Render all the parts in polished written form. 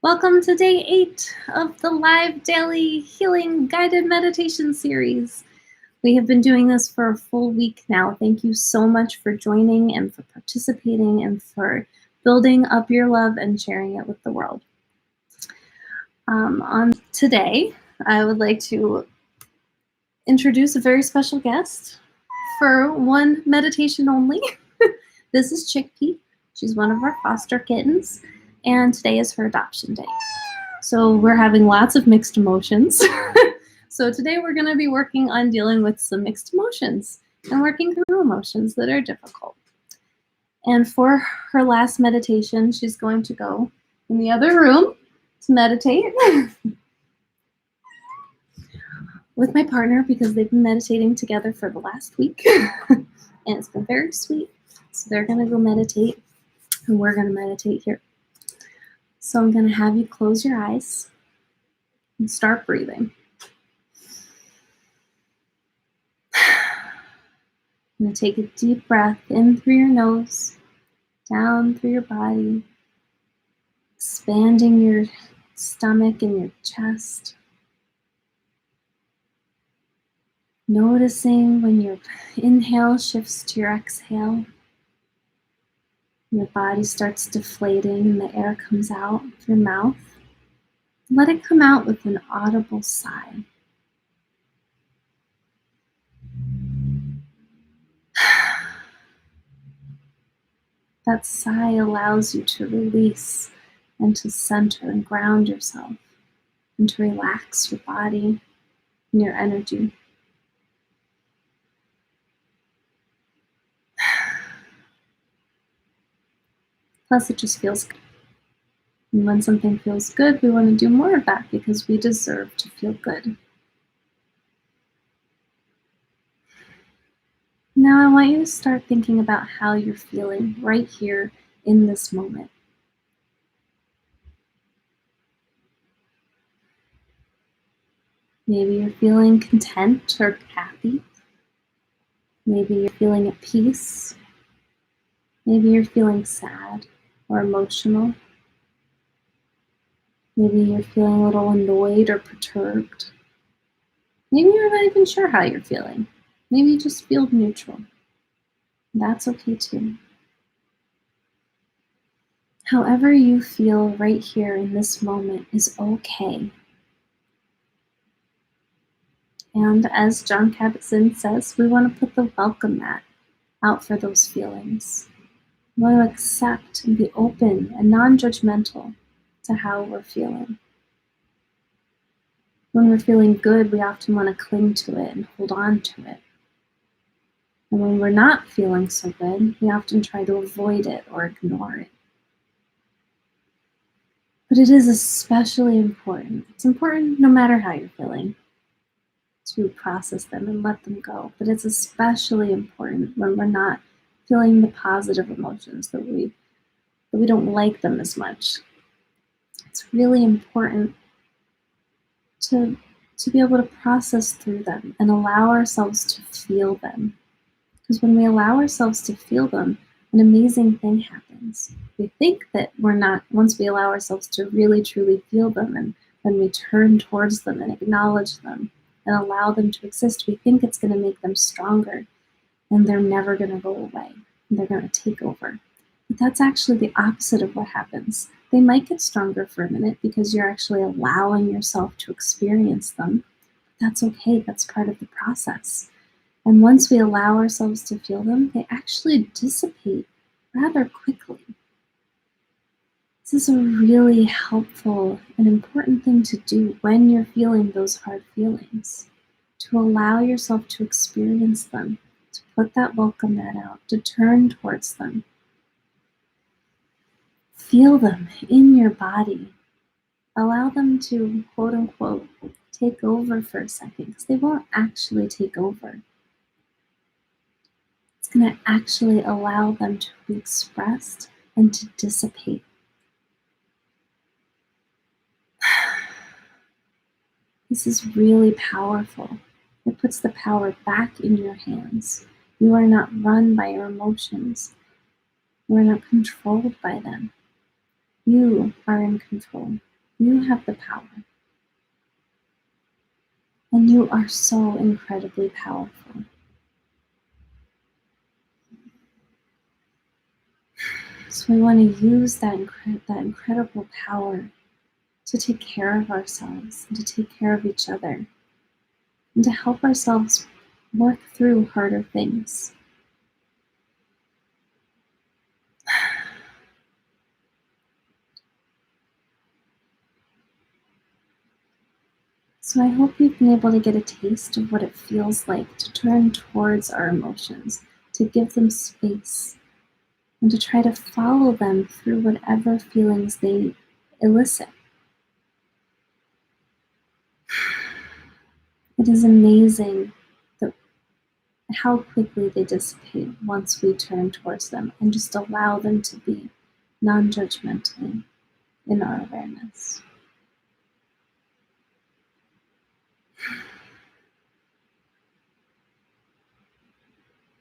Welcome to day 8 of the live daily healing guided meditation series. We have been doing this for a full week now. Thank you so much for joining and for participating and for building up your love and sharing it with the world. On today, I would like to introduce a very special guest for one meditation only. This is Chickpea. She's one of our foster kittens, and today is her adoption day. So we're having lots of mixed emotions. So today we're going to be working on dealing with some mixed emotions and working through emotions that are difficult. And for her last meditation, she's going to go in the other room to meditate with my partner because they've been meditating together for the last week. And it's been very sweet. So they're going to go meditate and we're going to meditate here. So I'm going to have you close your eyes and start breathing. I'm going to take a deep breath in through your nose, down through your body, expanding your stomach and your chest. Noticing when your inhale shifts to your exhale. Your body starts deflating and the air comes out of your mouth. Let it come out with an audible sigh. That sigh allows you to release and to center and ground yourself and to relax your body and your energy. Plus, it just feels good. And when something feels good, we want to do more of that because we deserve to feel good. Now, I want you to start thinking about how you're feeling right here in this moment. Maybe you're feeling content or happy. Maybe you're feeling at peace. Maybe you're feeling sad or emotional. Maybe you're feeling a little annoyed or perturbed. Maybe you're not even sure how you're feeling. Maybe you just feel neutral. That's okay too. However you feel right here in this moment is okay. And as Jon Kabat-Zinn says, we want to put the welcome mat out for those feelings. We want to accept and be open and non-judgmental to how we're feeling. When we're feeling good, we often want to cling to it and hold on to it. And when we're not feeling so good, we often try to avoid it or ignore it. But it is especially important. It's important no matter how you're feeling to process them and let them go. But it's especially important when we're not feeling the positive emotions, that we don't like them as much. It's really important to be able to process through them and allow ourselves to feel them. Because when we allow ourselves to feel them, an amazing thing happens. We think that we're not, once we allow ourselves to really truly feel them and when we turn towards them and acknowledge them and allow them to exist, we think it's going to make them stronger and they're never going to go away and they're going to take over. But that's actually the opposite of what happens. They might get stronger for a minute because you're actually allowing yourself to experience them. That's okay. That's part of the process. And once we allow ourselves to feel them, they actually dissipate rather quickly. This is a really helpful and important thing to do when you're feeling those hard feelings, to allow yourself to experience them, to put that welcome mat out, to turn towards them. Feel them in your body. Allow them to, quote unquote, take over for a second, because they won't actually take over. It's going to actually allow them to be expressed and to dissipate. This is really powerful. It puts the power back in your hands. You are not run by your emotions. You are not controlled by them. You are in control. You have the power. And you are so incredibly powerful. So we want to use that incredible power to take care of ourselves and to take care of each other and to help ourselves work through harder things. So I hope you've been able to get a taste of what it feels like to turn towards our emotions, to give them space, and to try to follow them through whatever feelings they elicit. It is amazing how quickly they dissipate once we turn towards them and just allow them to be non-judgmentally in our awareness.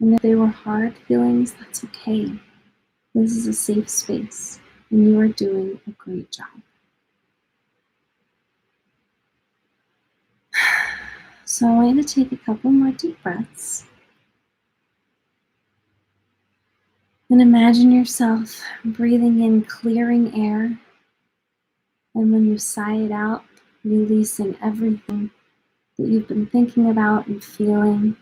And if they were hard feelings, that's okay. This is a safe space, and you are doing a great job. So I want you to take a couple more deep breaths. And imagine yourself breathing in, clearing air. And when you sigh it out, releasing everything that you've been thinking about and feeling.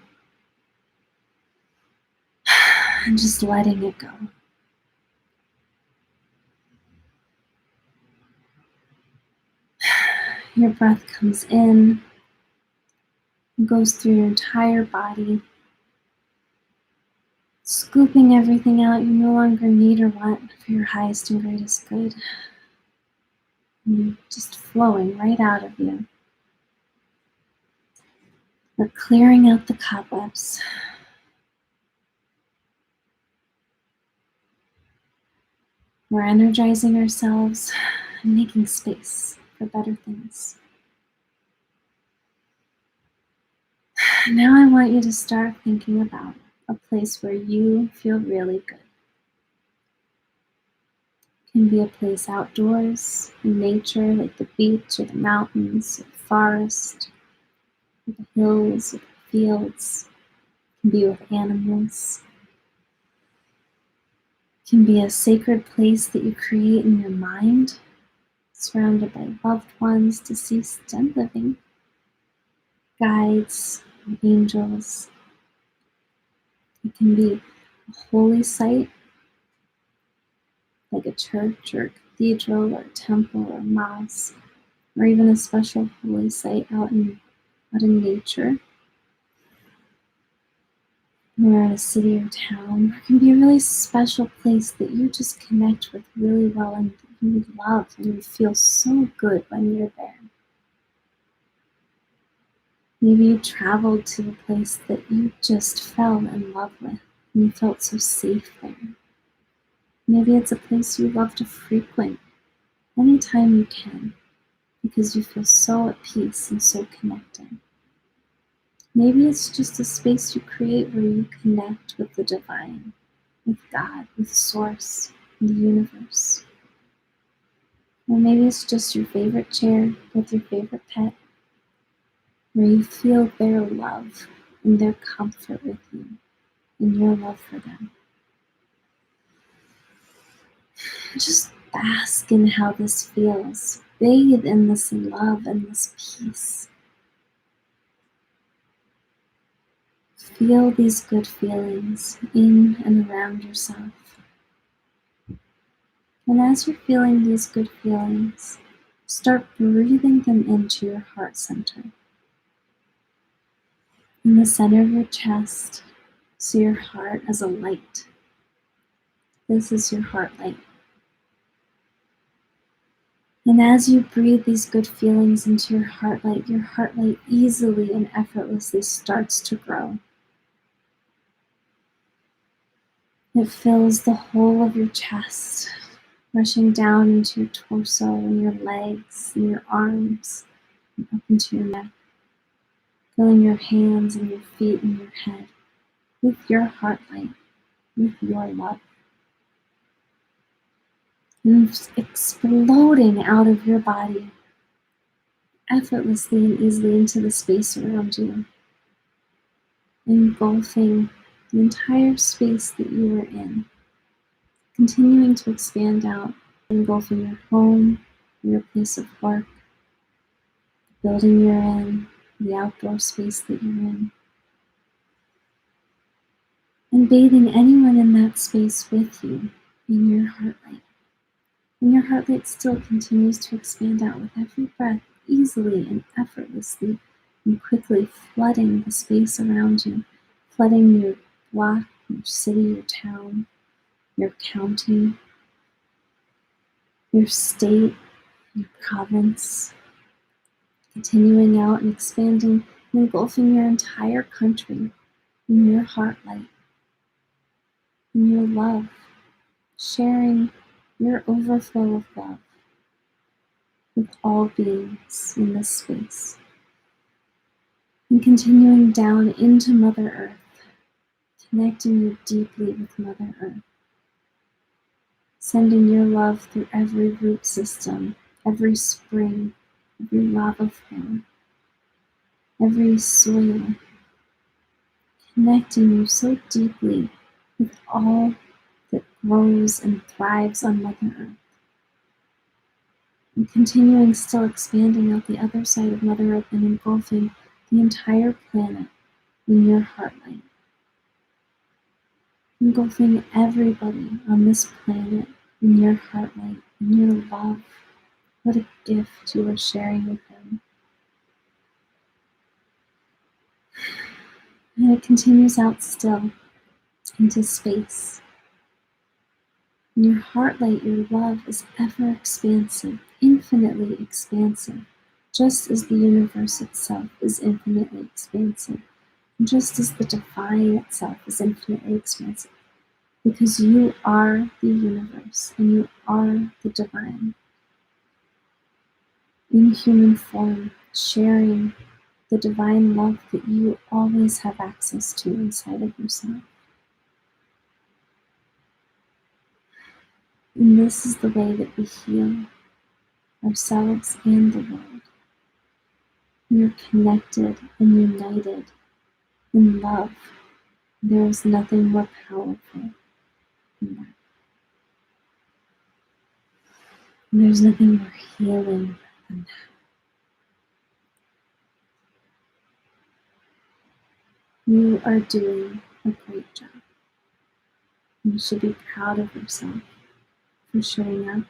And just letting it go. Your breath comes in and goes through your entire body, scooping everything out you no longer need or want for your highest and greatest good. And just flowing right out of you. We're clearing out the cobwebs. We're energizing ourselves and making space for better things. Now I want you to start thinking about a place where you feel really good. It can be a place outdoors, in nature, like the beach or the mountains or the forest, or the hills or the fields. It can be with animals. It can be a sacred place that you create in your mind, surrounded by loved ones, deceased and living, guides, and angels. It can be a holy site, like a church or a cathedral or a temple or a mosque, or even a special holy site out in nature, or in a city or town. It can be a really special place that you just connect with really well and you love and you feel so good when you're there. Maybe you traveled to a place that you just fell in love with and you felt so safe there. Maybe it's a place you love to frequent anytime you can because you feel so at peace and so connected. Maybe it's just a space you create where you connect with the divine, with God, with Source, and the universe. Or maybe it's just your favorite chair with your favorite pet, where you feel their love and their comfort with you and your love for them. Just bask in how this feels. Bathe in this love and this peace. Feel these good feelings in and around yourself. And as you're feeling these good feelings, start breathing them into your heart center. In the center of your chest, see your heart as a light. This is your heart light. And as you breathe these good feelings into your heart light easily and effortlessly starts to grow. It fills the whole of your chest, rushing down into your torso and your legs and your arms and up into your neck, filling your hands and your feet and your head with your heart light, with your love. and just exploding out of your body effortlessly and easily into the space around you, engulfing the entire space that you were in, continuing to expand out, engulfing your home, your place of work, the building you're in, the outdoor space that you're in, and bathing anyone in that space with you in your heart light. And your heart rate still continues to expand out with every breath, easily and effortlessly and quickly flooding the space around you, flooding your block, your city, your town, your county, your state, your province, continuing out and expanding and engulfing your entire country in your heart light, in your love, sharing your overflow of love with all beings in this space. And continuing down into Mother Earth, connecting you deeply with Mother Earth, sending your love through every root system, every spring, every lava flow, every soil, connecting you so deeply with all that grows and thrives on Mother Earth. And continuing still expanding out the other side of Mother Earth and engulfing the entire planet in your heart light. Engulfing everybody on this planet in your heart light, in your love. What a gift you are sharing with them. And it continues out still into space. In your heart light, your love is ever expansive, infinitely expansive, just as the universe itself is infinitely expansive, and just as the divine itself is infinitely expansive, because you are the universe and you are the divine. In human form, sharing the divine love that you always have access to inside of yourself. And this is the way that we heal ourselves and the world. We are connected and united in love. There is nothing more powerful than that. And there's nothing more healing than that. You are doing a great job. You should be proud of yourself for showing up,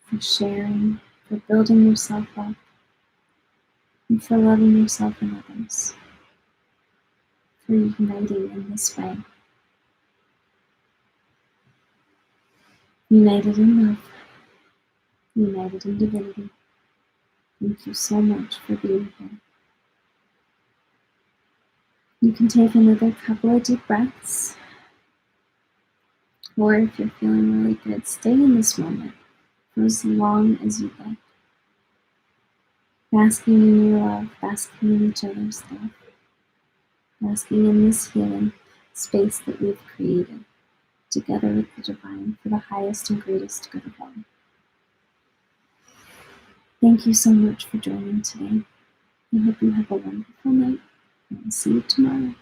for sharing, for building yourself up, and for loving yourself and others, for uniting in this way. United in love, united in divinity. Thank you so much for being here. You can take another couple of deep breaths, or if you're feeling really good, stay in this moment for as long as you like. Basking in your love, basking in each other's love, basking in this healing space that we've created together with the divine for the highest and greatest good of all. Thank you so much for joining today. I hope you have a wonderful night, and I'll see you tomorrow.